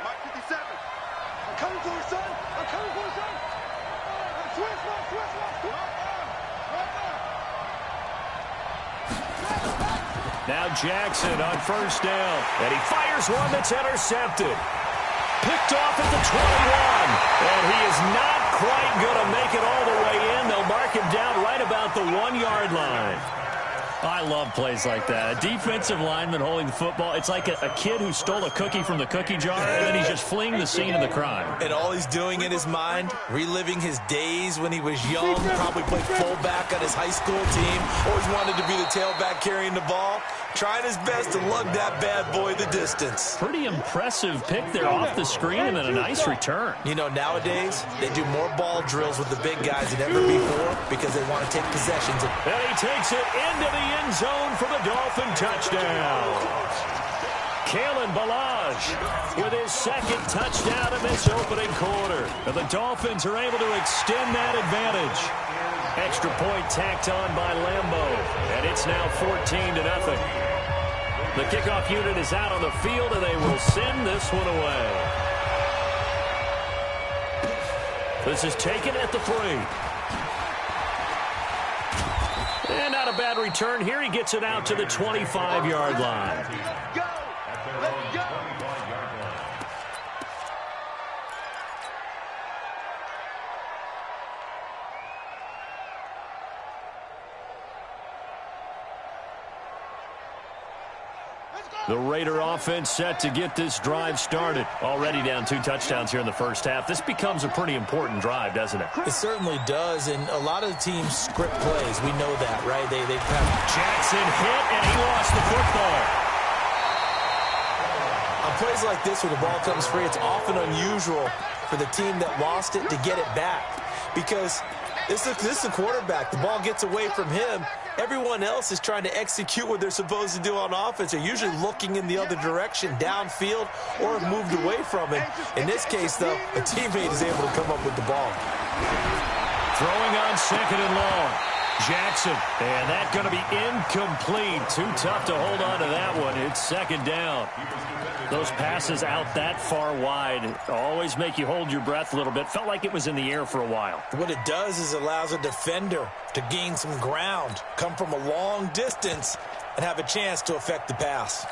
Mike 57. I'm coming for you, son. I'm coming for you, son. Switch. Now Jackson on first down. And he fires one that's intercepted. Picked off at the 21. And he is not quite going to make it all the way in. They'll mark him down right about the 1-yard line. I love plays like that. A defensive lineman holding the football. It's like a kid who stole a cookie from the cookie jar, and then he's just fleeing the scene of the crime. And all he's doing in his mind, reliving his days when he was young, probably played fullback on his high school team, always wanted to be the tailback carrying the ball, trying his best to lug that bad boy the distance. Pretty impressive pick there off the screen, and then a nice return. You know, nowadays, they do more ball drills with the big guys than ever before because they want to take possessions. And he takes it into the end zone for the Dolphin touchdown. Kalen Ballage with his second touchdown in this opening quarter. And the Dolphins are able to extend that advantage. Extra point tacked on by Lambo. And it's now 14-0. The kickoff unit is out on the field, and they will send this one away. This is taken at the 3. And not a bad return here. He gets it out to the 25-yard line. Go! Let's go! The Raider offense set to get this drive started. Already down 2 touchdowns here in the first half. This becomes a pretty important drive, doesn't it? It certainly does, and a lot of the teams script plays. We know that, right? They have Jackson hit, and he lost the football. On plays like this where the ball comes free, it's often unusual for the team that lost it to get it back because this is a quarterback. The ball gets away from him. Everyone else is trying to execute what they're supposed to do on offense. They're usually looking in the other direction, downfield, or have moved away from it. In this case, though, a teammate is able to come up with the ball. Throwing on second and long. Jackson, and that's going to be incomplete. Too tough to hold on to that one. It's second down. Those passes out that far wide always make you hold your breath a little bit. Felt like it was in the air for a while. What it does is allows a defender to gain some ground, come from a long distance, and have a chance to affect the pass.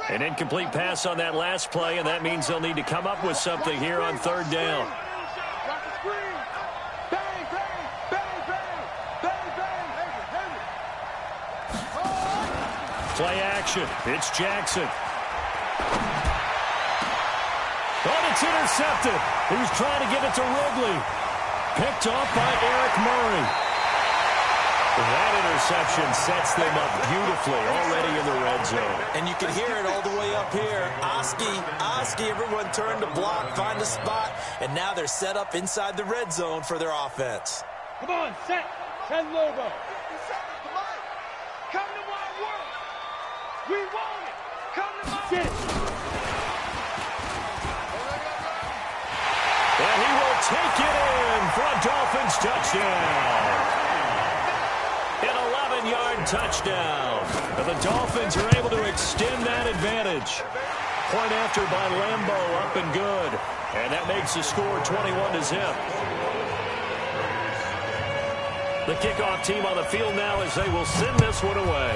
An incomplete pass on that last play, and that means they'll need to come up with something here on third down. Play action. It's Jackson. Oh, it's intercepted. He was trying to give it to Ridley. Picked off by Eric Murray. That interception sets them up beautifully already in the red zone. And you can hear it all the way up here. Oski, everyone turned to block, find a spot, and now they're set up inside the red zone for their offense. Come on, set. Send Lobo. Come to my world. We want it. Come to my world. And he will take it in for a Dolphins touchdown. An 11-yard touchdown. And the Dolphins are able to extend that advantage. Point after by Lambo, up and good. And that makes the score 21-0. The kickoff team on the field now as they will send this one away.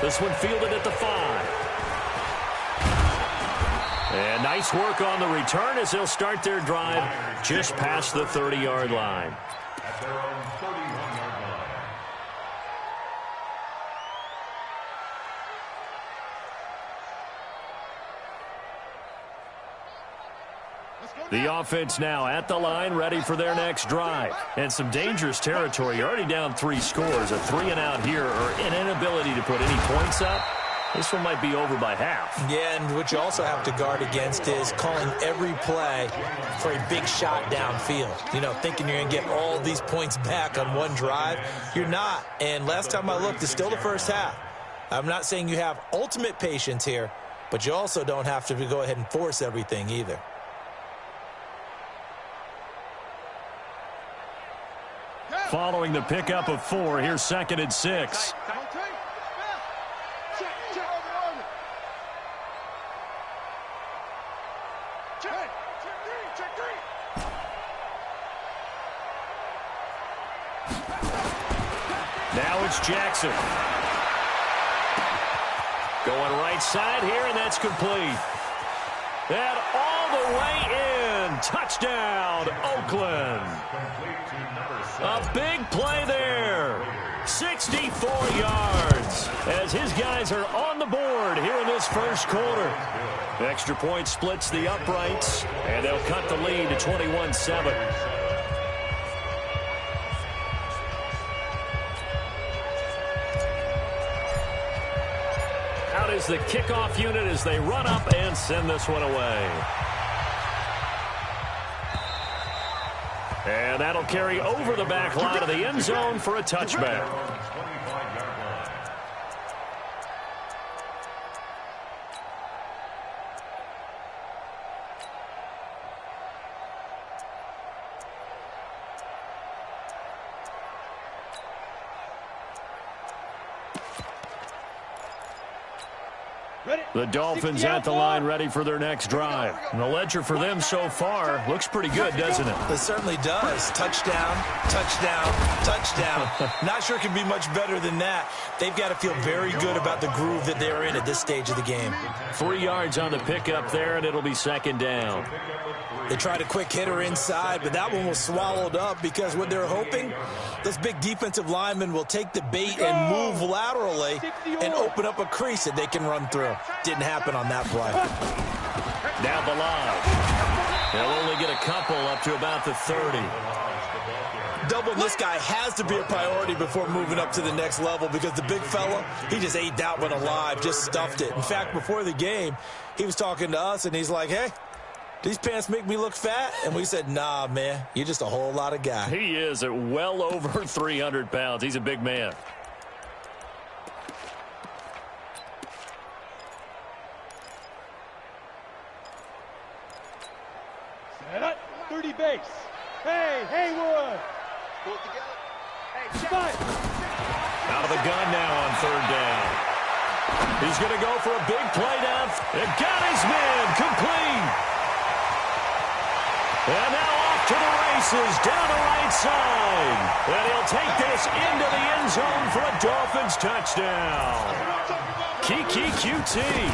This one fielded at the 5. And nice work on the return as they'll start their drive just past the 30-yard line. At their own 31-yard line. The offense now at the line, ready for their next drive. And some dangerous territory. You're already down 3 scores. A 3 and out here, or an inability to put any points up. This one might be over by half. Yeah, and what you also have to guard against is calling every play for a big shot downfield. You know, thinking you're going to get all these points back on one drive. You're not. And last time I looked, it's still the first half. I'm not saying you have ultimate patience here, but you also don't have to go ahead and force everything either. Following the pickup of 4, here's 2nd and 6. Now it's Jackson. Going right side here, and that's complete. And all the way in. Touchdown, Oakland. A big play there. 64 yards as his guys are on the board here in this first quarter. Extra point splits the uprights, and they'll cut the lead to 21-7. Out is the kickoff unit as they run up and send this one away. And that'll carry over the back line of the end zone for a touchback. The Dolphins at the line ready for their next drive. And the ledger for them so far looks pretty good, doesn't it? It certainly does. Touchdown, touchdown, touchdown. Not sure it can be much better than that. They've got to feel very good about the groove that they're in at this stage of the game. 3 yards on the pickup there, and it'll be 2nd down. They tried a quick hitter inside, but that one was swallowed up because what they're hoping, this big defensive lineman will take the bait and move laterally and open up a crease that they can run through. Didn't happen on that play. Now the line. They'll only get a couple up to about the 30. Doubling this guy has to be a priority before moving up to the next level because the big fella, he just ate that one alive, just stuffed it. In fact, before the game, he was talking to us, and he's like, hey, these pants make me look fat? And we said, nah, man, you're just a whole lot of guy. He is at well over 300 pounds. He's a big man. Set up, 30 base. Hey, Haywood. Pull it together. Hey, spot. Out of the gun now on 3rd down. He's going to go for a big play down. And got his man complete. And now off to the races, down the right side. And he'll take this into the end zone for a Dolphins touchdown. Keke Coutee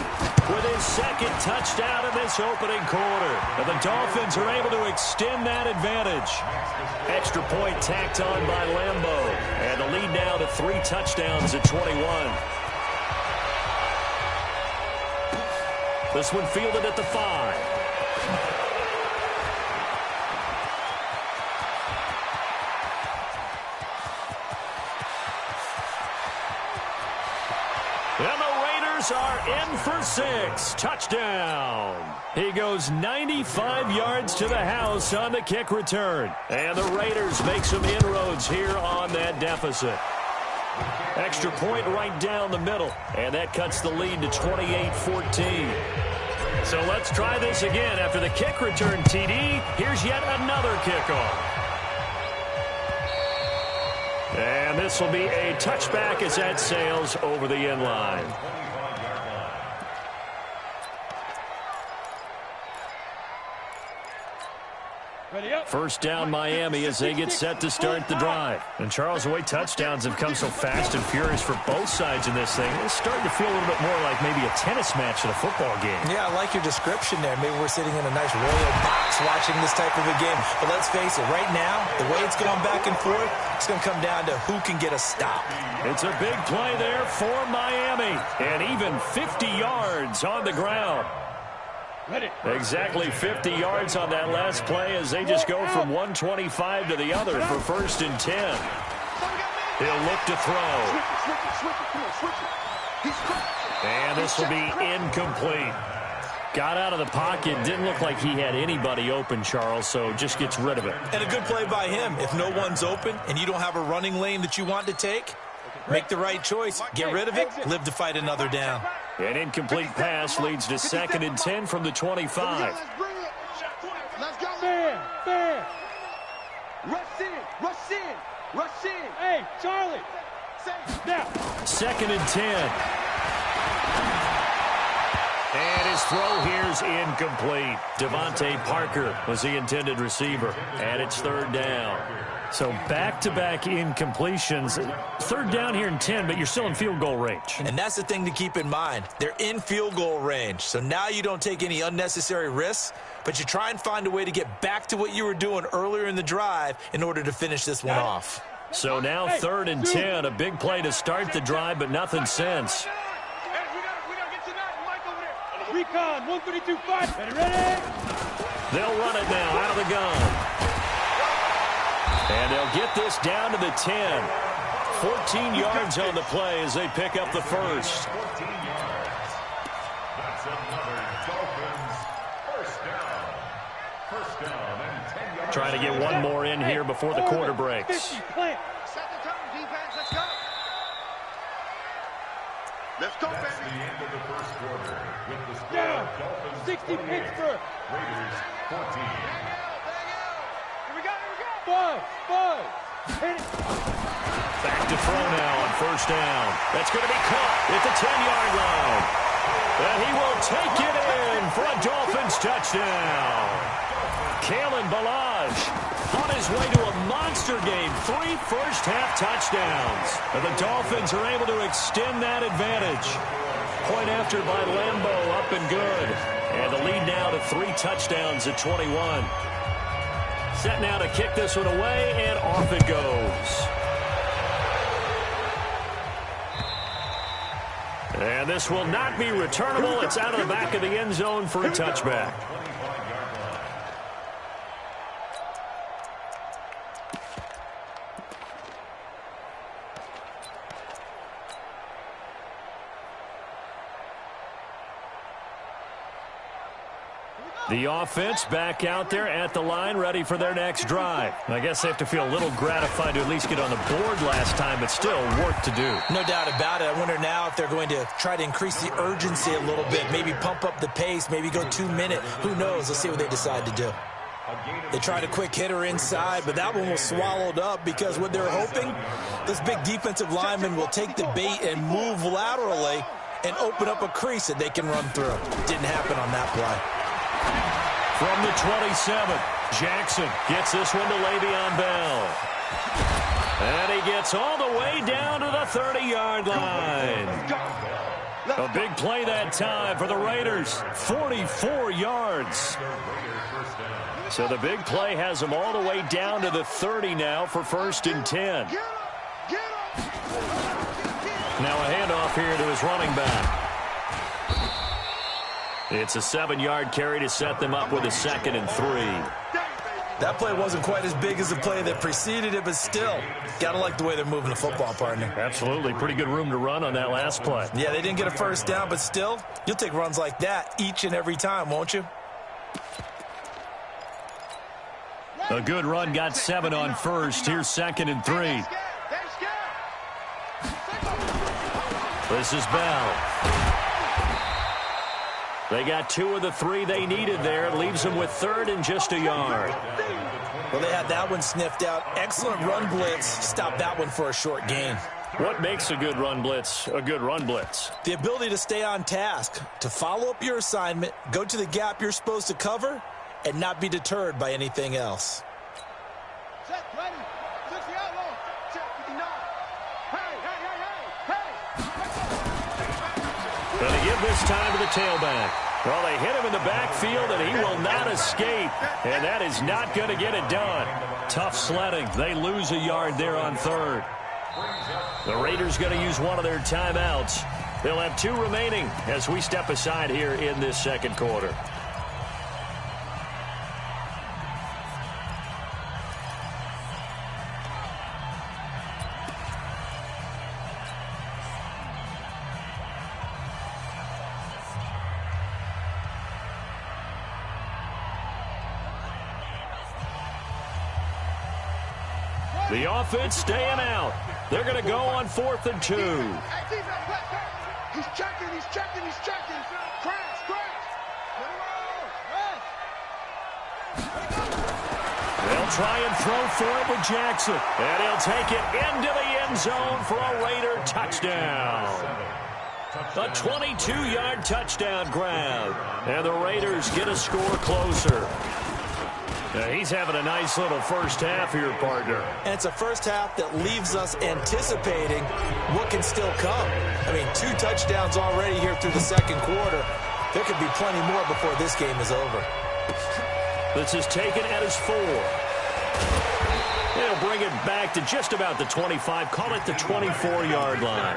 with his 2nd touchdown in this opening quarter. And the Dolphins are able to extend that advantage. Extra point tacked on by Lambo. And the lead now to 3 touchdowns at 21. This one fielded at the 5. And the Raiders are in for 6. Touchdown. He goes 95 yards to the house on the kick return. And the Raiders make some inroads here on that deficit. Extra point right down the middle. And that cuts the lead to 28-14. So let's try this again. After the kick return, TD, here's yet another kickoff. And this will be a touchback as that sails over the end line. First down Miami as they get set to start the drive. And Charles, the way touchdowns have come so fast and furious for both sides in this thing, it's starting to feel a little bit more like maybe a tennis match at a football game. Yeah, I like your description there. Maybe we're sitting in a nice royal box watching this type of a game. But let's face it, right now, the way it's going back and forth, it's going to come down to who can get a stop. It's a big play there for Miami. And even 50 yards on the ground. Exactly 50 yards on that last play as they just go from 125 to the other for 1st and 10. He'll look to throw. And this will be incomplete. Got out of the pocket. Didn't look like he had anybody open, Charles, so just gets rid of it. And a good play by him. If no one's open and you don't have a running lane that you want to take, make the right choice. Get rid of it. Live to fight another down. An incomplete pass leads to 2nd and 10 from the 25. Let's go. Man. Rush in. Rush in. Hey, Charlie. Now. 2nd and 10. And his throw here's incomplete. Devontae Parker was the intended receiver. And it's 3rd down. So back-to-back incompletions. 3rd down here and 10, but you're still in field goal range. And that's the thing to keep in mind. They're in field goal range. So now you don't take any unnecessary risks, but you try and find a way to get back to what you were doing earlier in the drive in order to finish this one off. So now 3rd and 10. A big play to start the drive, but nothing since. Recon, 132-5. Ready? They'll run it now out of the gun. And they'll get this down to the 10. 14 yards on the play as they pick up the first. 14 yards. That's another Dolphins first down. First down and 10 yards. Trying to get one more in here before the quarter breaks. 50, plant. Set the tone, defense. Let's go. Let's go, That's baby. the end of the first quarter with the score Down. Dolphins 60 28, Pittsburgh. Raiders 14. Here we go. 5. Hit it. Back to throw now on first down. That's going to be caught at the 10-yard line. And he will take it in for a Dolphins touchdown. Kalen Ballage on his way to a monster game. 3 first-half touchdowns. And the Dolphins are able to extend that advantage. Point after by Lambo, up and good. And the lead now to 3 touchdowns at 21. Set now to kick this one away, and off it goes. And this will not be returnable. It's out of the back of the end zone for a touchback. The offense back out there at the line, ready for their next drive. I guess they have to feel a little gratified to at least get on the board last time, but still work to do. No doubt about it. I wonder now if they're going to try to increase the urgency a little bit, maybe pump up the pace, maybe go 2-minute. Who knows? Let's see what they decide to do. They tried a quick hitter inside, but that one was swallowed up because what they're hoping, this big defensive lineman will take the bait and move laterally and open up a crease that they can run through. Didn't happen on that play. From the 27, Jackson gets this one to Le'Veon Bell. And he gets all the way down to the 30-yard line. A big play that time for the Raiders. 44 yards. So the big play has them all the way down to the 30 now for 1st and 10. Now a handoff here to his running back. It's a 7-yard carry to set them up with a 2nd and 3. That play wasn't quite as big as the play that preceded it, but still, gotta like the way they're moving the football, partner. Absolutely. Pretty good room to run on that last play. Yeah, they didn't get a first down, but still, you'll take runs like that each and every time, won't you? A good run, got 7 on first. Here's 2nd and 3. This is Bell. They got 2 of the 3 they needed there. It leaves them with 3rd and just a yard. Well, they had that one sniffed out. Excellent run blitz. Stopped that one for a short gain. What makes a good run blitz a good run blitz? The ability to stay on task, to follow up your assignment, go to the gap you're supposed to cover, and not be deterred by anything else. Set, ready. 60 outlaw. Check 59. Going to give this time to the tailback. Well, they hit him in the backfield, and he will not escape. And that is not going to get it done. Tough sledding. They lose a yard there on 3rd. The Raiders going to use one of their timeouts. They'll have 2 remaining as we step aside here in this 2nd quarter. The offense staying out. They're going to go on 4th and 2. He's checking. Crash. They'll try and throw for it with Jackson. And he'll take it into the end zone for a Raider touchdown. A 22-yard touchdown grab. And the Raiders get a score closer. He's having a nice little first half here, partner. And it's a first half that leaves us anticipating what can still come. I mean, 2 touchdowns already here through the second quarter. There could be plenty more before this game is over. This is taken at his 4. They'll bring it back to just about the 25. Call it the 24-yard line.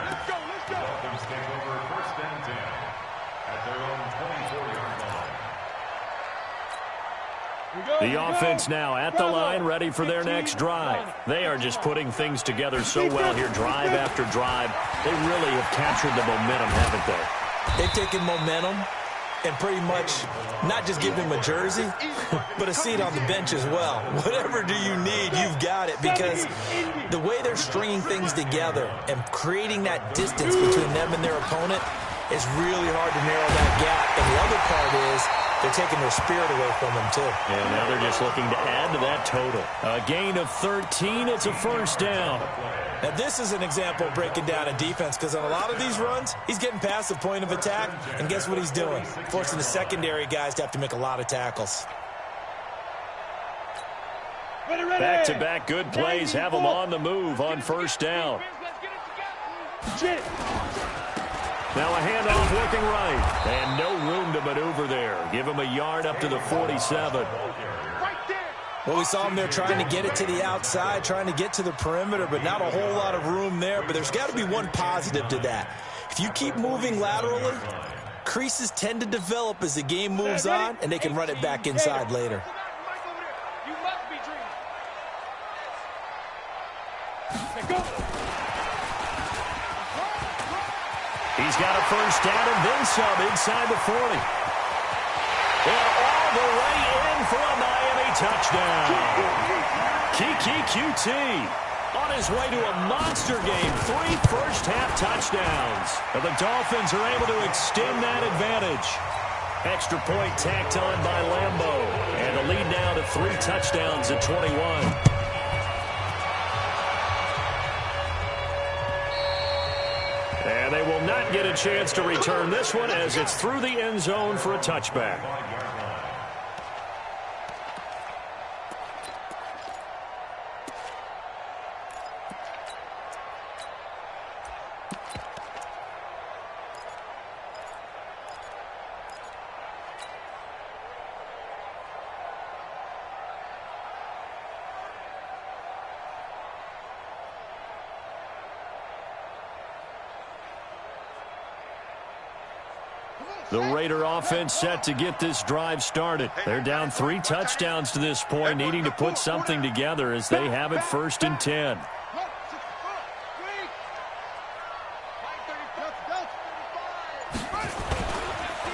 Dolphins take over first and 10 at their own 24-yard line. The offense now at the line, ready for their next drive. They are just putting things together so well here, drive after drive. They really have captured the momentum, haven't they? They've taken momentum and pretty much not just give him a jersey, but a seat on the bench as well. Whatever do you need, you've got it, because the way they're stringing things together and creating that distance between them and their opponent is really hard to narrow that gap. And the other part is they're taking their spirit away from them, too. And now they're just looking to add to that total. A gain of 13. It's a first down. Now, this is an example of breaking down a defense, because on a lot of these runs, he's getting past the point of attack, and guess what he's doing? Forcing the secondary guys to have to make a lot of tackles. Back-to-back good plays have them on the move on first down. Now a handoff working right. And no room to maneuver there. Give him a yard up to the 47. Well, we saw him there trying to get it to the outside, trying to get to the perimeter, but not a whole lot of room there. But there's got to be one positive to that. If you keep moving laterally, creases tend to develop as the game moves on, and they can run it back inside later. He's got a first down and then some inside the 40. And all the way in for a Miami touchdown. Keke Coutee on his way to a monster game. 3 first-half touchdowns. And the Dolphins are able to extend that advantage. Extra point tacked on by Lambeau. And the lead now to 3 touchdowns at 21. And they will not get a chance to return this one as it's through the end zone for a touchback. The Raider offense set to get this drive started. They're down 3 touchdowns to this point, needing to put something together as they have it first and 10.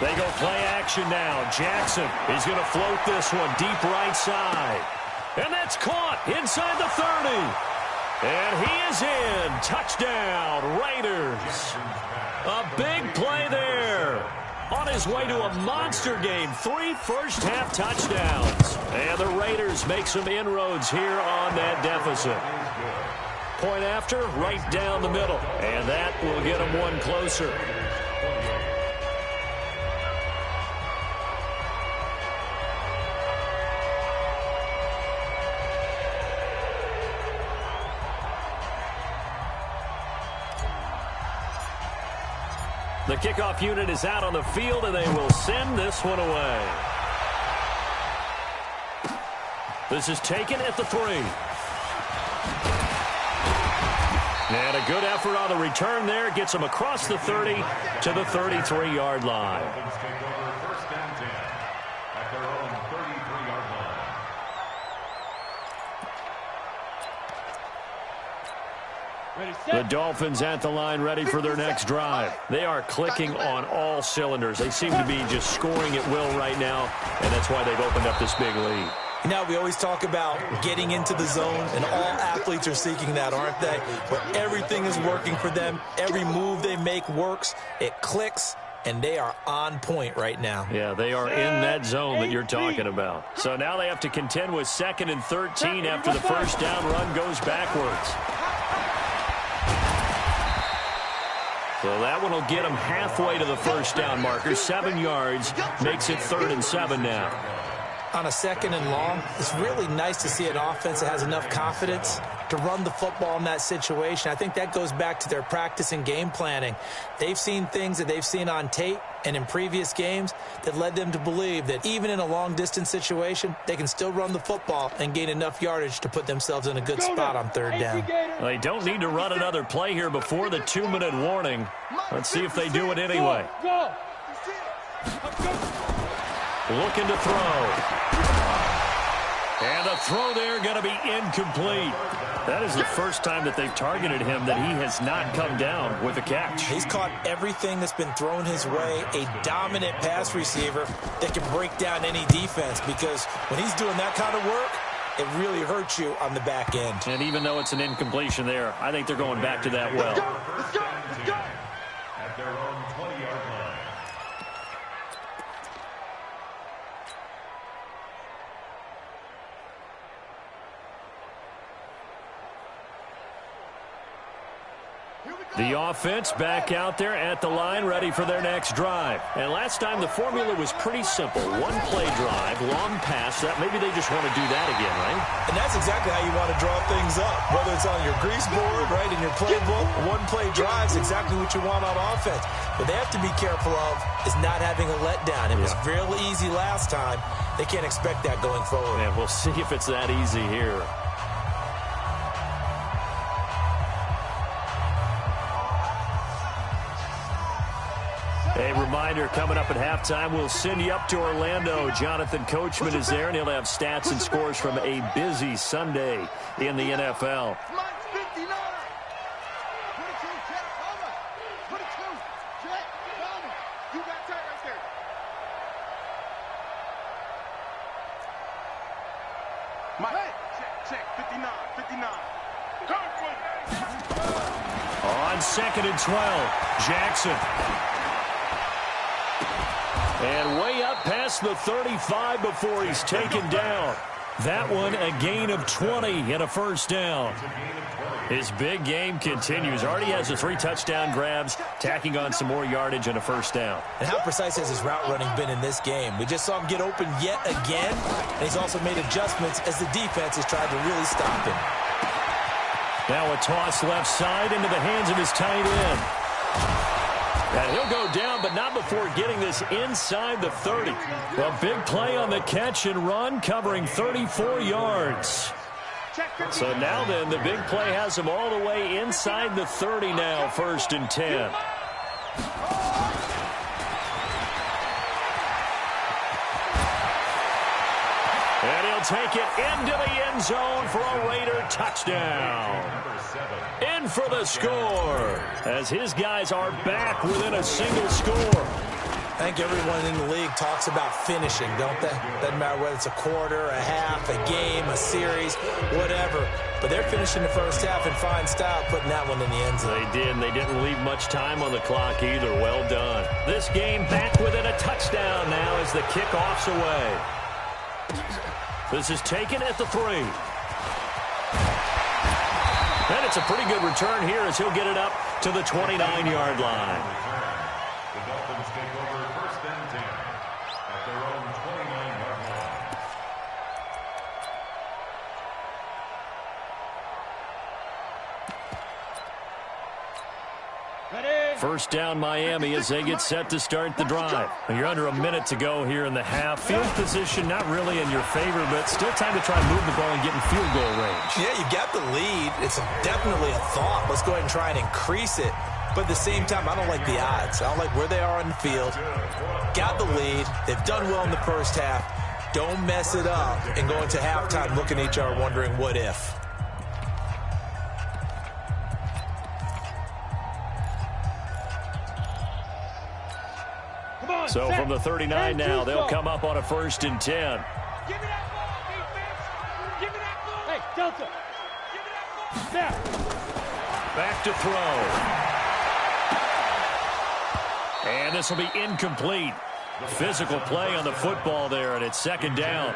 They go play action now. Jackson is going to float this one deep right side. And that's caught inside the 30. And he is in. Touchdown, Raiders. A big play there. On his way to a monster game, 3 first-half touchdowns. And the Raiders make some inroads here on that deficit. Point after, right down the middle. And that will get them one closer. The kickoff unit is out on the field, and they will send this one away. This is taken at the 3. And a good effort on the return there. Gets them across the 30 to the 33-yard line. The Dolphins at the line, ready for their next drive. They are clicking on all cylinders. They seem to be just scoring at will right now, and that's why they've opened up this big lead. You know, we always talk about getting into the zone, and all athletes are seeking that, aren't they? Where everything is working for them. Every move they make works. It clicks. and they are on point right now. Yeah, they are in that zone that you're talking about. So now they have to contend with 2nd and 13 after the first down run goes backwards. So that one will get them halfway to the first down marker. 7 yards makes it 3rd and 7 now. On a 2nd and long, it's really nice to see an offense that has enough confidence to run the football in that situation. I think that goes back to their practice and game planning. They've seen things that they've seen on tape and in previous games that led them to believe that even in a long-distance situation, they can still run the football and gain enough yardage to put themselves in a good spot on 3rd down. They don't need to run another play here before the 2-minute warning. Let's see if they do it anyway. Looking to throw. And a throw there going to be incomplete. That is the first time that they've targeted him that he has not come down with a catch. He's caught everything that's been thrown his way. A dominant pass receiver that can break down any defense, because when he's doing that kind of work, it really hurts you on the back end. And even though it's an incompletion there, I think they're going back to that well. Let's go. At their own 20-yard line. The offense back out there at the line, ready for their next drive. And last time the formula was pretty simple. 1-play drive, long pass. That maybe they just want to do that again, right? And that's exactly how you want to draw things up. Whether it's on your grease board, right, in your playbook, 1-play drives, exactly what you want on offense. What they have to be careful of is not having a letdown. It was real easy last time. They can't expect that going forward. And we'll see if it's that easy here. A reminder, coming up at halftime, we'll send you up to Orlando. Jonathan Coachman is there, and he'll have stats and scores from a busy Sunday in the NFL. On 2nd and 12, Jackson. And way up past the 35 before he's taken down. That one a gain of 20 and a first down. His big game continues. Already has the 3 touchdown grabs, tacking on some more yardage and a first down. And how precise has his route running been in this game? We just saw him get open yet again, and he's also made adjustments as the defense has tried to really stop him. Now a toss left side into the hands of his tight end. And he'll go down, but not before getting this inside the 30. A big play on the catch and run, covering 34 yards. So now then, the big play has him all the way inside the 30 now, 1st and 10. And he'll take it into the end zone for a Raider touchdown. In for the score, as his guys are back within a single score. I think everyone in the league talks about finishing, don't they? Doesn't matter whether it's a quarter, a half, a game, a series, whatever. But they're finishing the first half in fine style, putting that one in the end zone. They did, and they didn't leave much time on the clock either. Well done. This game back within a touchdown now as the kickoff's away. This is taken at the 3. And it's a pretty good return here as he'll get it up to the 29-yard line. The Dolphins take over 1st and 10 at their own 29-yard line. First down Miami as they get set to start the drive. You're under a minute to go here in the half. Field position not really in your favor, but still time to try and move the ball and get in field goal range. Yeah, you got the lead. It's definitely a thought. Let's go ahead and try and increase it. But at the same time, I don't like the odds. I don't like where they are on the field. Got the lead. They've done well in the first half. Don't mess it up and go into halftime looking at each other wondering what if. So from the 39 now, they'll come up on a 1st and 10. Give me that ball, defense. Give me that ball. Hey, Delta. Give me that ball. Snap. Back to throw. And this will be incomplete. Physical play on the football there, and it's second down.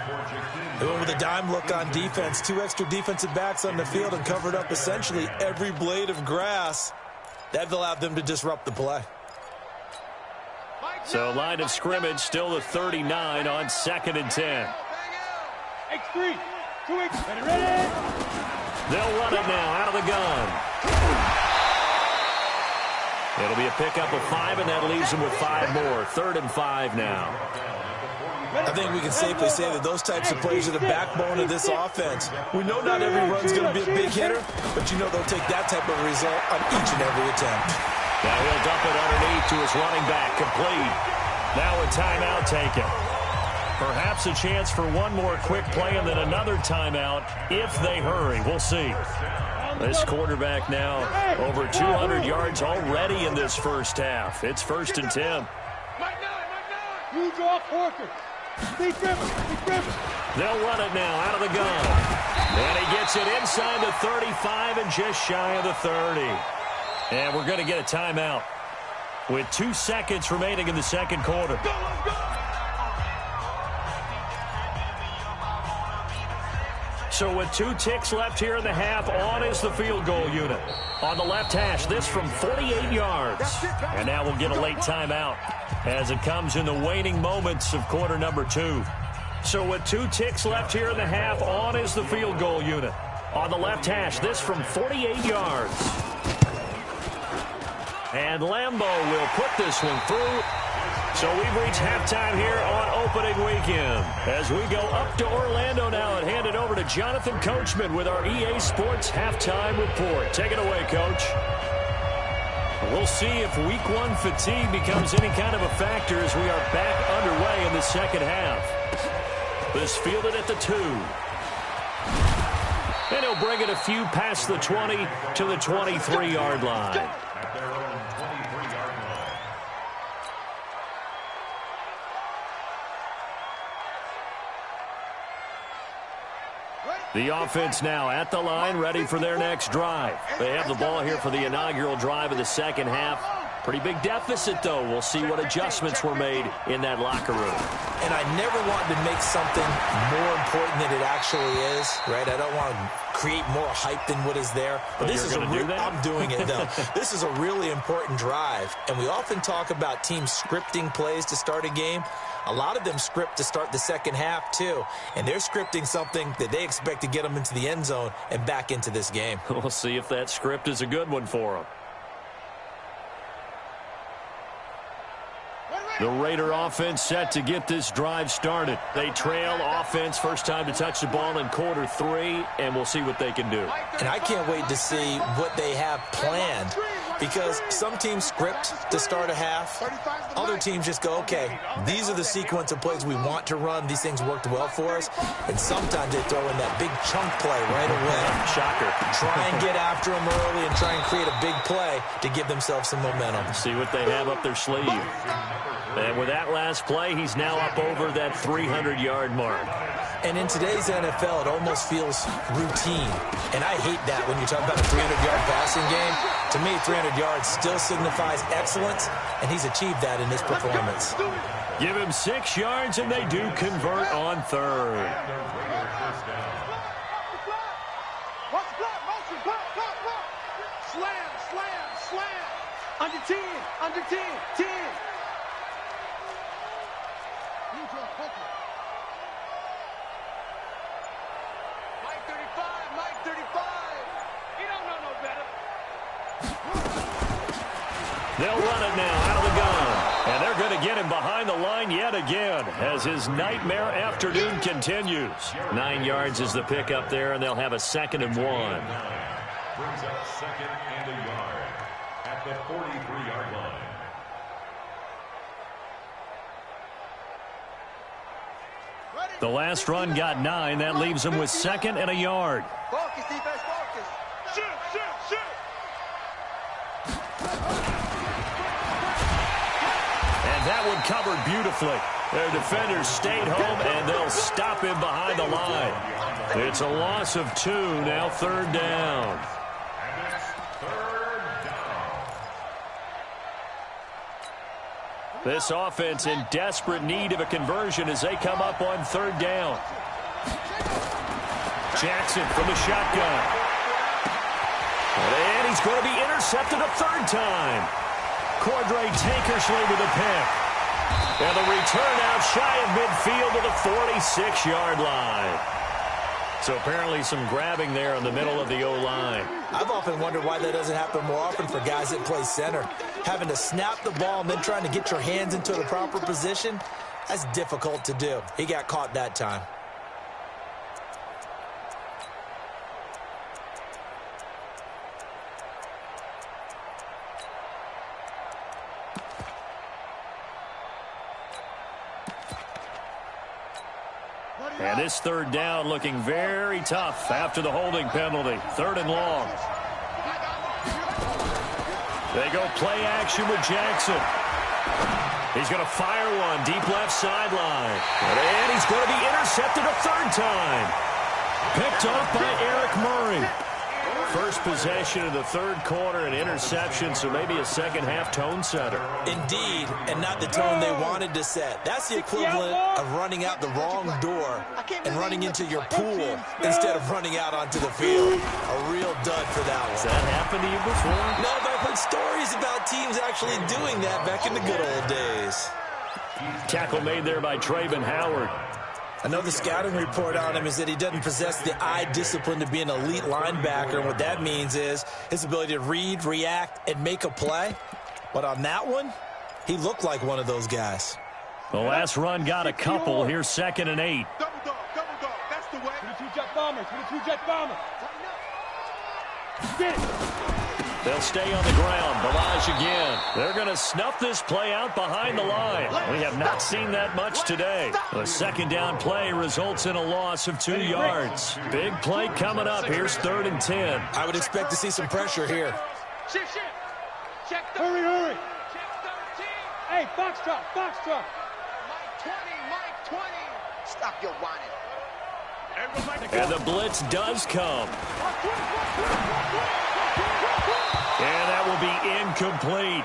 They went with a dime look on defense. 2 extra defensive backs on the field and covered up essentially every blade of grass. That allowed them to disrupt the play. So line of scrimmage still the 39 on 2nd and 10. X3, 2X, ready? They'll run it now out of the gun. It'll be a pickup of 5, and that leaves them with 5 more. 3rd and 5 now. I think we can safely say that those types of plays are the backbone of this offense. We know not every run's going to be a big hitter, but you know they'll take that type of result on each and every attempt. Now he'll dump it underneath to his running back, complete. Now a timeout taken. Perhaps a chance for one more quick play and then another timeout if they hurry. We'll see. This quarterback now over 200 yards already in this first half. It's 1st and 10. You draw Porker. Big Rivers. They'll run it now out of the gun. And he gets it inside the 35 and just shy of the 30. And we're going to get a timeout with 2 seconds remaining in the second quarter. So with 2 ticks left here in the half, on is the field goal unit. On the left hash, this from 48 yards. And now we'll get a late timeout as it comes in the waning moments of quarter number 2. So with 2 ticks left here in the half, on is the field goal unit. On the left hash, this from 48 yards. And Lambeau will put this one through. So we've reached halftime here on opening weekend. As we go up to Orlando now and hand it over to Jonathan Coachman with our EA Sports Halftime Report. Take it away, Coach. We'll see if Week 1 fatigue becomes any kind of a factor as we are back underway in the second half. This fielded at the 2. And he'll bring it a few past the 20 to the 23-yard line. The offense now at the line, ready for their next drive. They have the ball here for the inaugural drive of the second half. Pretty big deficit, though. We'll see what adjustments were made in that locker room. And I never wanted to make something more important than it actually is, right? I don't want to create more hype than what is there. But this is I'm doing it, though. This is a really important drive. And we often talk about teams scripting plays to start a game. A lot of them script to start the second half, too. And they're scripting something that they expect to get them into the end zone and back into this game. We'll see if that script is a good one for them. The Raider offense set to get this drive started. They trail offense, first time to touch the ball in quarter 3, and we'll see what they can do. And I can't wait to see what they have planned, because some teams script to start a half. Other teams just go, okay, these are the sequence of plays we want to run. These things worked well for us. And sometimes they throw in that big chunk play right away. Shocker. Try and get after them early and try and create a big play to give themselves some momentum. See what they have up their sleeve. And with that last play, he's now up over that 300-yard mark. And in today's NFL, it almost feels routine. And I hate that when you talk about a 300-yard passing game. To me, 300 yards still signifies excellence, and he's achieved that in this performance. Give him 6 yards, and they do convert on 3rd. Slam. Under 10, 10. Mike 35. He don't know no better. They'll run it now out of the gun. And they're going to get him behind the line yet again as his nightmare afternoon continues. 9 yards is the pickup there, and they'll have a 2nd and 1. Brings up 2nd and a yard at the 43-yard line. The last run got 9. That leaves him with 2nd and a yard. Focus, defense, focus. Shoot. And that one covered beautifully. Their defenders stayed home, and they'll stop him behind the line. It's a loss of 2, now 3rd down. And it's 3rd down. This offense in desperate need of a conversion as they come up on third down. Jackson from the shotgun. And he's going to be intercepted a third time. Cordray Tankersley with a pick. And the return out shy of midfield to the 46-yard line. So apparently some grabbing there in the middle of the O-line. I've often wondered why that doesn't happen more often for guys that play center. Having to snap the ball and then trying to get your hands into the proper position, that's difficult to do. He got caught that time. And this third down looking very tough after the holding penalty. Third and long. They go play action with Jackson. He's going to fire one deep left sideline. And he's going to be intercepted a third time. Picked off by Eric Murray. First possession of the third quarter, an interception, so maybe a second-half tone setter. Indeed, and not the tone they wanted to set. That's the equivalent of running out the wrong door and running into your pool instead of running out onto the field. A real dud for that one. Has that happened to you before? No, but I've heard stories about teams actually doing that back in the good old days. Tackle made there by Trayvon Howard. I know the scouting report on him is that he doesn't possess the eye discipline to be an elite linebacker. And what that means is his ability to read, react, and make a play. But on that one, he looked like one of those guys. The last run got a couple. Here's 2nd and 8. Double dog, that's the way. For the 2 jet bombers, for the 2 jet bombers. Get it. They'll stay on the ground. Ballage again. They're going to snuff this play out behind the line. We have not seen that much today. The second down play results in a loss of 2 yards. Big play coming up. Here's 3rd and 10. I would expect to see some pressure here. Shift. Check Hurry. Check 13. Hey, Foxtrot. Mike 20. Stop your whining. And the blitz does come. And that will be incomplete.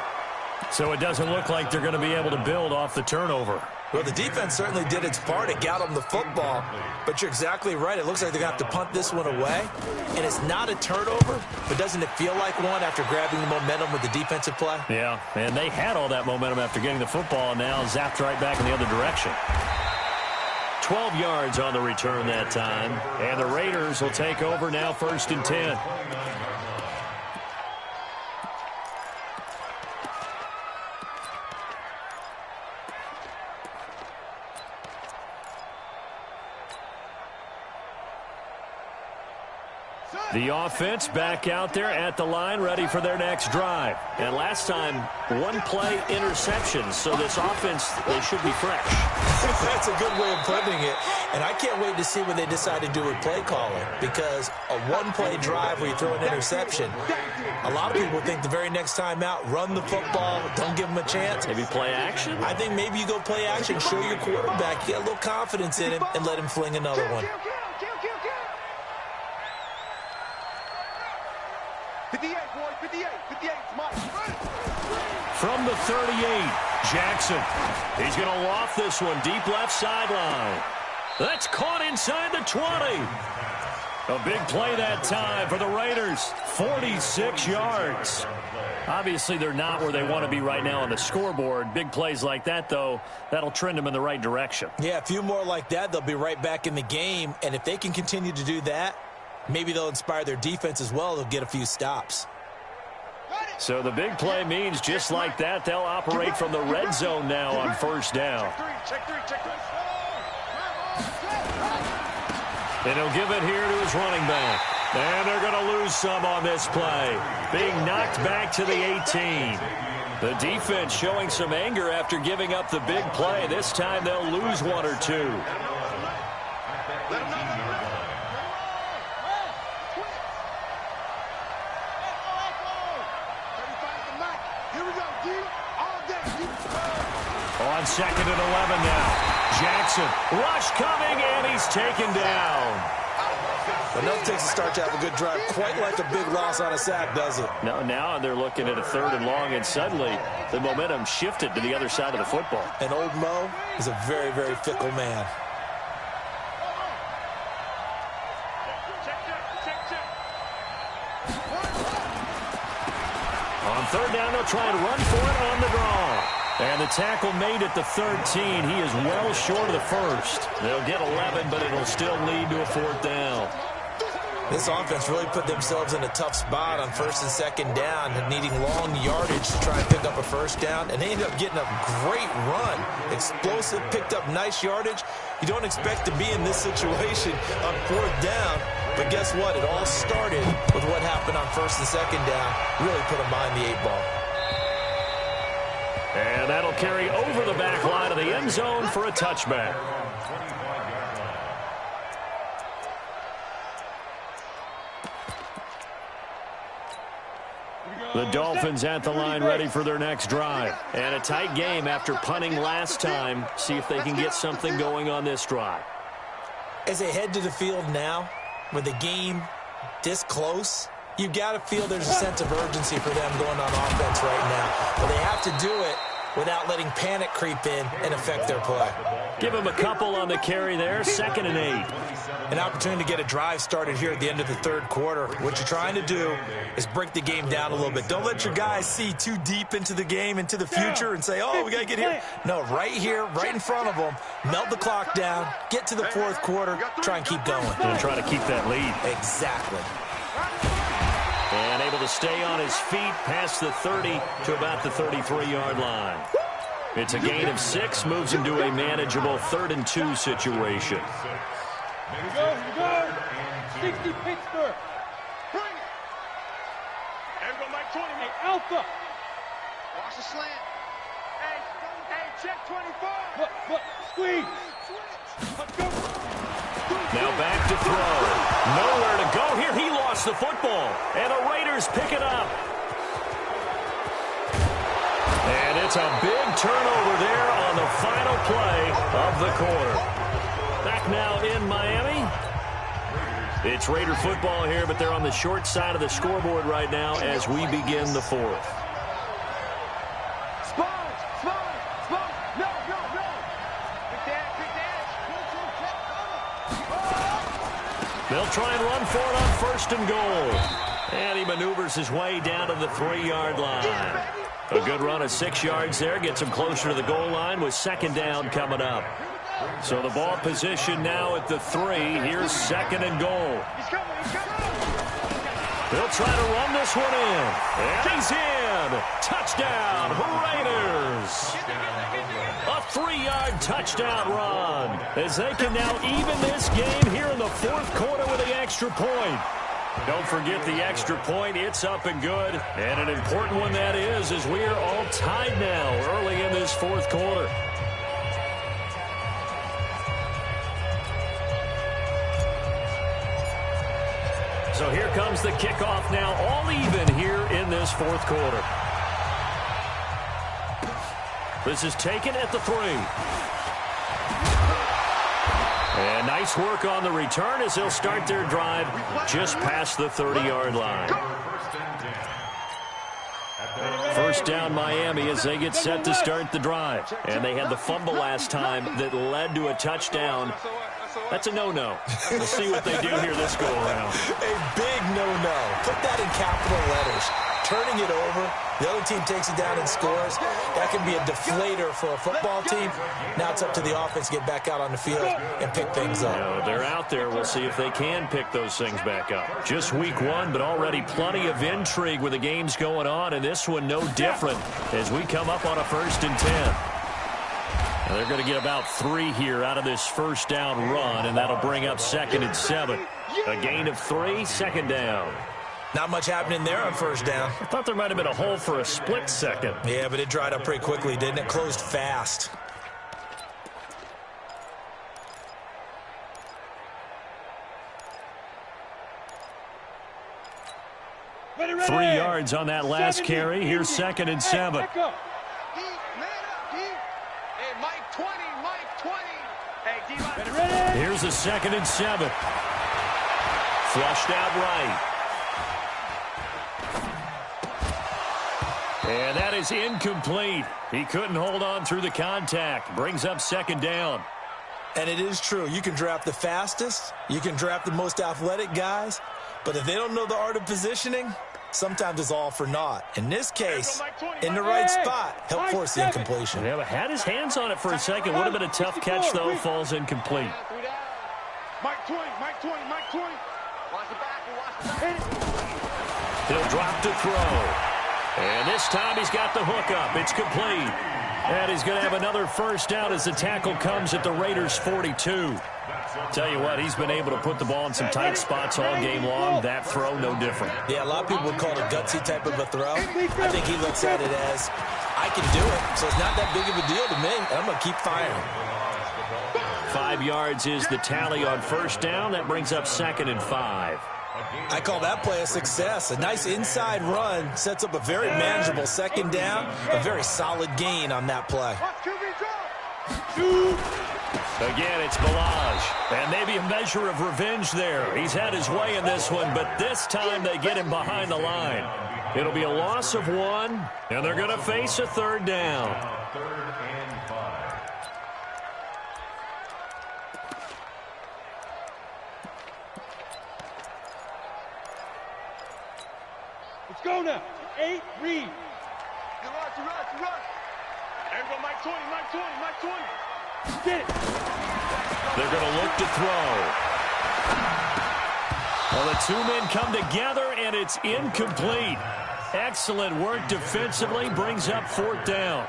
So it doesn't look like they're going to be able to build off the turnover. Well, the defense certainly did its part. It got them the football. But you're exactly right. It looks like they're going to have to punt this one away. And it's not a turnover, but doesn't it feel like one after grabbing the momentum with the defensive play? Yeah, and they had all that momentum after getting the football, and now zapped right back in the other direction. 12 yards on the return that time. And the Raiders will take over now, 1st and 10. The offense back out there at the line, ready for their next drive. And last time, 1-play interception. So this offense, they should be fresh. That's a good way of putting it. And I can't wait to see what they decide to do with play calling. Because a 1-play drive where you throw an interception, a lot of people think the very next time out, run the football, don't give them a chance. Maybe play action? I think maybe you go play action, show your quarterback, get a little confidence in him, and let him fling another one. 58, boys, 58, Mike. From the 38, Jackson. He's going to loft this one deep left sideline. That's caught inside the 20. A big play that time for the Raiders. 46 yards. Obviously, they're not where they want to be right now on the scoreboard. Big plays like that, though, that'll trend them in the right direction. Yeah, a few more like that, they'll be right back in the game. And if they can continue to do that, maybe they'll inspire their defense as well. They'll get a few stops. So the big play means just like that, they'll operate from the red zone now on 1st down. Check three. And he'll give it here to his running back. And they're going to lose some on this play. Being knocked back to the 18. The defense showing some anger after giving up the big play. This time they'll lose 1 or 2. On 2nd and 11 now. Jackson, rush coming, and he's taken down. But nothing takes a start to have a good drive, quite like a big loss on a sack, does it? No, now they're looking at a 3rd and long, and suddenly the momentum shifted to the other side of the football. And old Mo is a very, very fickle man. On 3rd down, they'll try and run for it on the draw. And the tackle made at the 13. He is well short of the 1st. They'll get 11, but it'll still lead to a 4th down. This offense really put themselves in a tough spot on 1st and 2nd down, needing long yardage to try and pick up a 1st down, and they ended up getting a great run. Explosive, picked up nice yardage. You don't expect to be in this situation on 4th down, but guess what? It all started with what happened on 1st and 2nd down. Really put them behind the 8 ball. And that'll carry over the back line of the end zone for a touchback. The Dolphins at the line ready for their next drive. And a tight game after punting last time. See if they can get something going on this drive. As they head to the field now, with the game this close, you've got to feel there's a sense of urgency for them going on offense right now. But they have to do it without letting panic creep in and affect their play. Give them a couple on the carry there, 2nd and 8. An opportunity to get a drive started here at the end of the 3rd quarter. What you're trying to do is break the game down a little bit. Don't let your guys see too deep into the game, into the future, and say, oh, we got to get here. No, right here, right in front of them, melt the clock down, get to the 4th quarter, try and keep going. And try to keep that lead. Exactly. And able to stay on his feet past the 30 to about the 33-yard line. It's a gain of 6, moves him to a manageable 3rd and 2 situation. Here we go. 60 Pittsburgh. Bring it. Everyone, Mike 20. Hey, Alpha. Watch the slant. Hey, check 24. Look, squeeze. Let's go. Now back to throw. Nowhere to go here. He lost the football. And the Raiders pick it up. And it's a big turnover there on the final play of the quarter. Back now in Miami. It's Raider football here, but they're on the short side of the scoreboard right now as we begin the 4th. They'll try and run for it on 1st and goal. And he maneuvers his way down to the 3-yard line. A good run of 6 yards there. Gets him closer to the goal line with 2nd down coming up. So the ball position now at the 3. Here's 2nd and goal. They'll try to run this one in. And he's in. Touchdown, Raiders. A 3-yard touchdown run. As they can now even this game here in the 4th quarter with the extra point. Don't forget the extra point. It's up and good. And an important one that is, as we are all tied now early in this 4th quarter. So here comes the kickoff now, all even here in this 4th quarter. This is taken at the 3. And nice work on the return as they'll start their drive just past the 30-yard line. 1st down Miami as they get set to start the drive. And they had the fumble last time that led to a touchdown. That's a no-no. We'll see what they do here this go-around. A big no-no. Put that in capital letters. Turning it over, the other team takes it down and scores. That can be a deflator for a football team. Now it's up to the offense to get back out on the field and pick things up. No, they're out there. We'll see if they can pick those things back up. Just week 1, but already plenty of intrigue with the games going on, and this one no different as we come up on a 1st and 10. Now they're going to get about 3 here out of this 1st down run, and that'll bring up 2nd and 7. A gain of 3, 2nd down. Not much happening there on 1st down. I thought there might have been a hole for a split second. Yeah, but it dried up pretty quickly, didn't it? Closed fast. Ready. 3 yards on that last carry. Here's 2nd and 7. Hey, Mike 20, Mike 20. Hey, D-line. Ready. Here's a 2nd and 7. Flushed out right. And that is incomplete. He couldn't hold on through the contact. Brings up second down. And it is true. You can draft the fastest. You can draft the most athletic guys. But if they don't know the art of positioning, sometimes it's all for naught. In this case, in the right spot, help force the incompletion. Yeah, but had his hands on it for a second. Would have been a tough catch, though. Falls incomplete. Mike 20, Mike 20, Mike 20. Watch the back, watch the back. He'll drop to throw. And this time he's got the hook up. It's complete. And he's going to have another first down as the tackle comes at the Raiders' 42. Tell you what, he's been able to put the ball in some tight spots all game long. That throw, no different. Yeah, a lot of people would call it a gutsy type of a throw. I think he looks at it as, I can do it, so it's not that big of a deal to me, and I'm going to keep firing. 5 yards is the tally on first down. That brings up 2nd and 5. I call that play a success. A nice inside run sets up a very manageable second down, a very solid gain on that play. Again, it's Ballage. And maybe a measure of revenge there. He's had his way in this one, but this time they get him behind the line. It'll be a loss of 1, and they're going to face a third down. 3rd and 5. Let's go now. 8, read. Run. Everyone, Mike 20, Mike 20, Mike 20. Get it. They're going to look to throw. Well, the two men come together, and it's incomplete. Excellent work defensively. Brings up 4th down.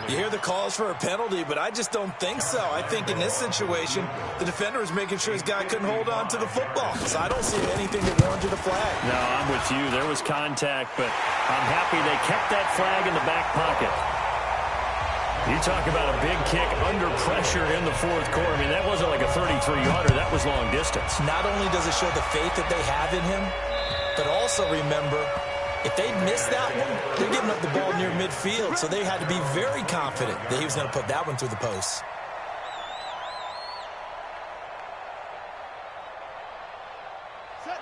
You hear the calls for a penalty, but I just don't think so. I think in this situation, the defender was making sure his guy couldn't hold on to the football. So I don't see anything that warranted a flag. No, I'm with you. There was contact, but I'm happy they kept that flag in the back pocket. You talk about a big kick under pressure in the 4th quarter. I mean, that wasn't like a 33-yarder. That was long distance. Not only does it show the faith that they have in him, but also remember, if they miss that one, they're giving up the ball near midfield, so they had to be very confident that he was going to put that one through the post.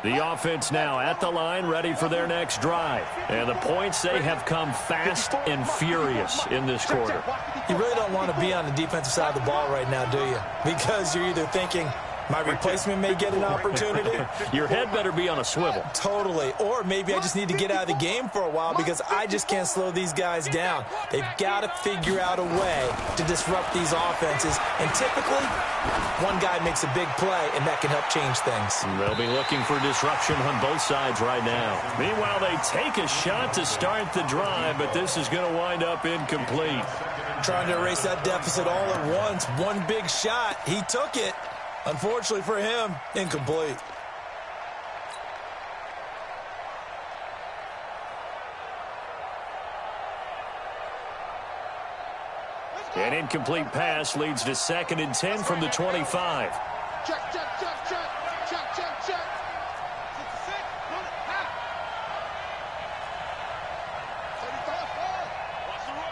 The offense now at the line, ready for their next drive. And the points, they have come fast and furious in this quarter. You really don't want to be on the defensive side of the ball right now, do you? Because you're either thinking, my replacement may get an opportunity. Your head better be on a swivel. Totally. Or maybe I just need to get out of the game for a while because I just can't slow these guys down. They've got to figure out a way to disrupt these offenses. And typically, one guy makes a big play, and that can help change things. They'll be looking for disruption on both sides right now. Meanwhile, they take a shot to start the drive, but this is going to wind up incomplete. Trying to erase that deficit all at once. One big shot. He took it. Unfortunately for him, incomplete. An incomplete pass leads to 2nd and 10 from the 25. Check. 66, run it, half. 35, watch the run.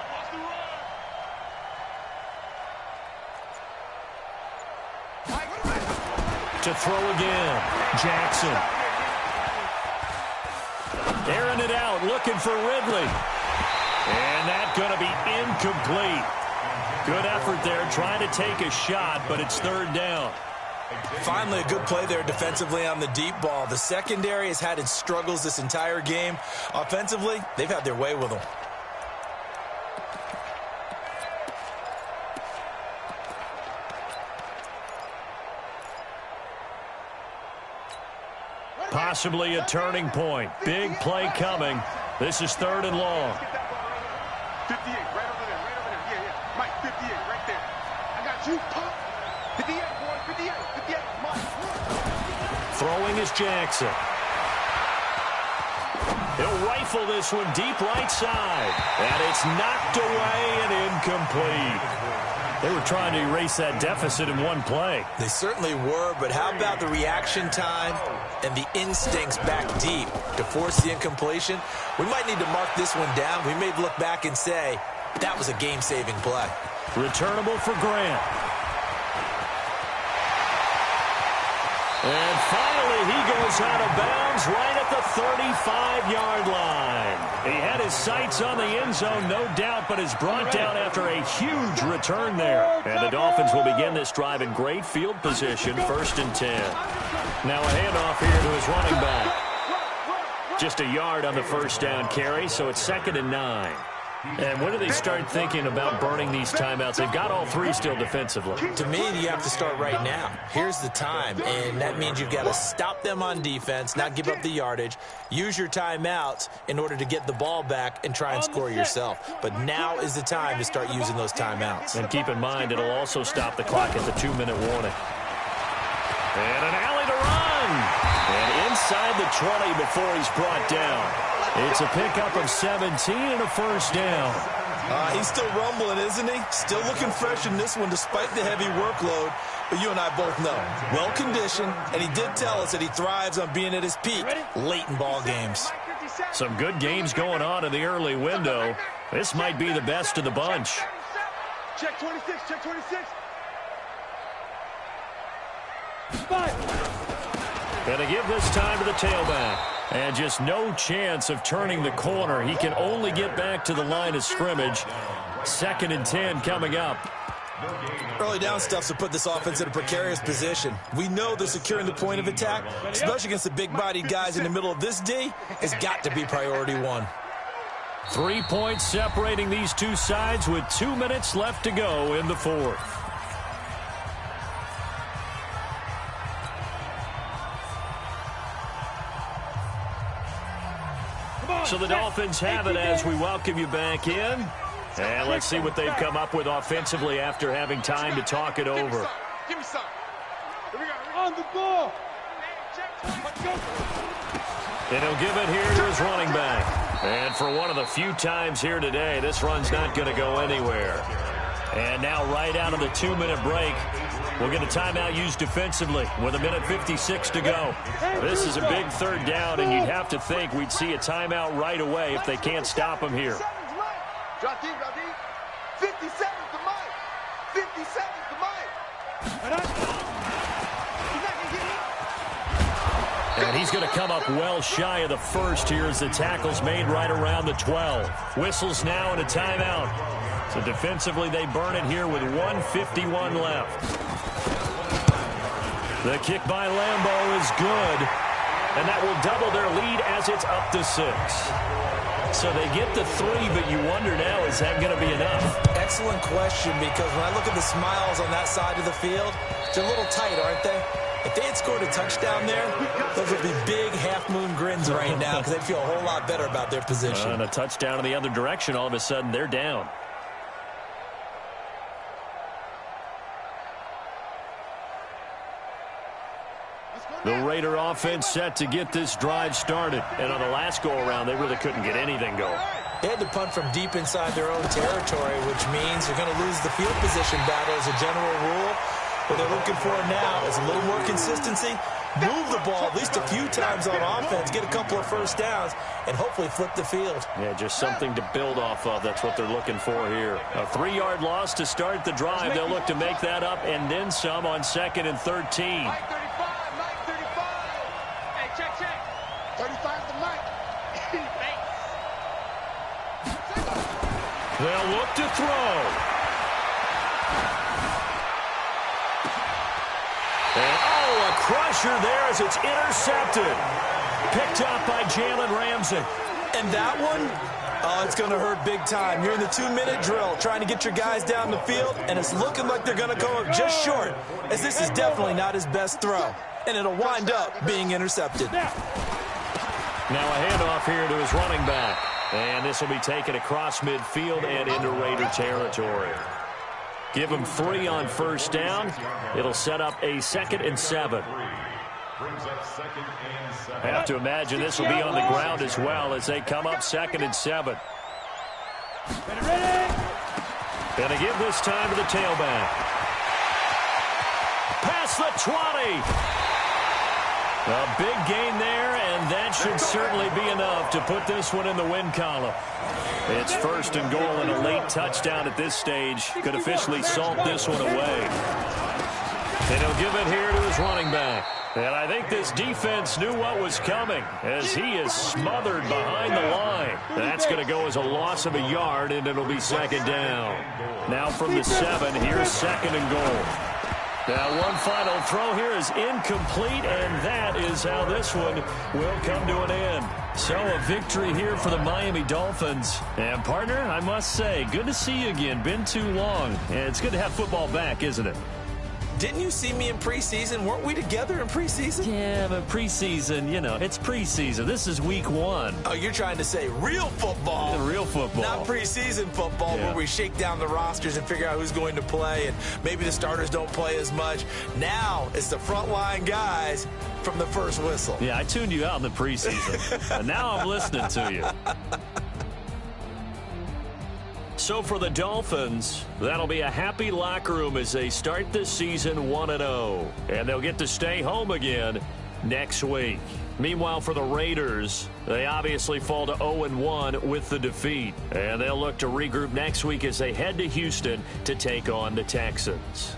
To throw again, Jackson. Airing it out, looking for Ridley. And that's going to be incomplete. Good effort there, trying to take a shot, but it's 3rd down. Finally, a good play there defensively on the deep ball. The secondary has had its struggles this entire game. Offensively, they've had their way with them. Possibly a turning point. Big play coming. This is 3rd and long. 58, right over there. Yeah. Mike, 58, right there. I got you, pump. 58, boy, 58, Mike. Throwing is Jackson. He'll rifle this one deep right side. And it's knocked away and incomplete. They were trying to erase that deficit in one play. They certainly were, but how about the reaction time and the instincts back deep to force the incompletion? We might need to mark this one down. We may look back and say, that was a game-saving play. Returnable for Grant. And finally, he goes goes out of bounds right at the 35-yard line. He had his sights on the end zone, no doubt, but is brought down after a huge return there. And the Dolphins will begin this drive in great field position, 1st and 10. Now a handoff here to his running back. Just a yard on the first down carry, so it's 2nd and 9. And when do they start thinking about burning these timeouts? They've got all 3 still defensively. To me, you have to start right now. Here's the time, and that means you've got to stop them on defense, not give up the yardage, use your timeouts in order to get the ball back and try and score yourself. But now is the time to start using those timeouts. And keep in mind, it'll also stop the clock at the 2-minute warning. And an alley to run. And inside the 20 before he's brought down. It's a pickup of 17 and a first down. He's still rumbling, isn't he? Still looking fresh in this one despite the heavy workload. But you and I both know, well-conditioned, and he did tell us that he thrives on being at his peak late in ball games. Some good games going on in the early window. This might be the best of the bunch. Check 26, check 26. Gonna give this time to the tailback. And just no chance of turning the corner. He can only get back to the line of scrimmage. 2nd and 10 coming up. Early down stuff's to put this offense in a precarious position. We know they're securing the point of attack, especially against the big-bodied guys in the middle of this D. Has got to be priority 1. 3 points separating these two sides with 2 minutes left to go in the 4th. So the Dolphins have it as we welcome you back in. And let's see what they've come up with offensively after having time to talk it over. Give me some. Here we go. On the ball. And he'll give it here to his running back. And for one of the few times here today, this run's not going to go anywhere. And now right out of the 2-minute break, we'll get a timeout used defensively with 1:56 to go. This is a big 3rd down, and you'd have to think we'd see a timeout right away if they can't stop him here. Drop deep, drop deep. 57 to Mike. 57 to Mike. And he's going to come up well shy of the first here as the tackle's made right around the 12. Whistles now and a timeout. So defensively, they burn it here with 1:51 left. The kick by Lambeau is good, and that will double their lead as it's up to 6. So they get the 3, but you wonder now, is that going to be enough? Excellent question, because when I look at the smiles on that side of the field, they're a little tight, aren't they? If they had scored a touchdown there, those would be big half-moon grins right now because they'd feel a whole lot better about their position. And a touchdown in the other direction, all of a sudden they're down. The Raider offense set to get this drive started. And on the last go-around, they really couldn't get anything going. They had to punt from deep inside their own territory, which means you're going to lose the field position battle as a general rule. What they're looking for now is a little more consistency, move the ball at least a few times on offense, get a couple of first downs, and hopefully flip the field. Yeah, just something to build off of. That's what they're looking for here. A 3-yard loss to start the drive. They'll look to make that up and then some on 2nd and 13. Mike 35, Mike 35. Hey, check. 35 to Mike. They'll look to throw. And, oh, a crusher there as it's intercepted. Picked up by Jalen Ramsey. And that one, oh, it's going to hurt big time. You're in the 2-minute drill trying to get your guys down the field, and it's looking like they're going to go up just short, as this is definitely not his best throw. And it'll wind up being intercepted. Now a handoff here to his running back. And this will be taken across midfield and into Raider territory. Give him 3 on first down. It'll set up a 2nd and 7. I have to imagine this will be on the ground as well as they come up 2nd and 7. Going to give this time to the tailback. Past the 20. A big gain there, and that should certainly be enough to put this one in the win column. It's 1st and goal, and a late touchdown at this stage could officially salt this one away. And he'll give it here to his running back. And I think this defense knew what was coming as he is smothered behind the line. That's going to go as a loss of a yard, and it'll be second down. Now from the 7, here's second and goal. Now one final throw here is incomplete, and that is how this one will come to an end. So a victory here for the Miami Dolphins. And partner, I must say, good to see you again. Been too long. And it's good to have football back, isn't it? Didn't you see me in preseason? Weren't we together in preseason? Yeah, but preseason, you know, it's preseason. This is week 1. Oh, you're trying to say real football. Yeah, real football. Not preseason football where we shake down the rosters and figure out who's going to play, and maybe the starters don't play as much. Now it's the frontline guys from the first whistle. Yeah, I tuned you out in the preseason. And now I'm listening to you. So for the Dolphins, that'll be a happy locker room as they start this season 1-0. And they'll get to stay home again next week. Meanwhile, for the Raiders, they obviously fall to 0-1 with the defeat. And they'll look to regroup next week as they head to Houston to take on the Texans.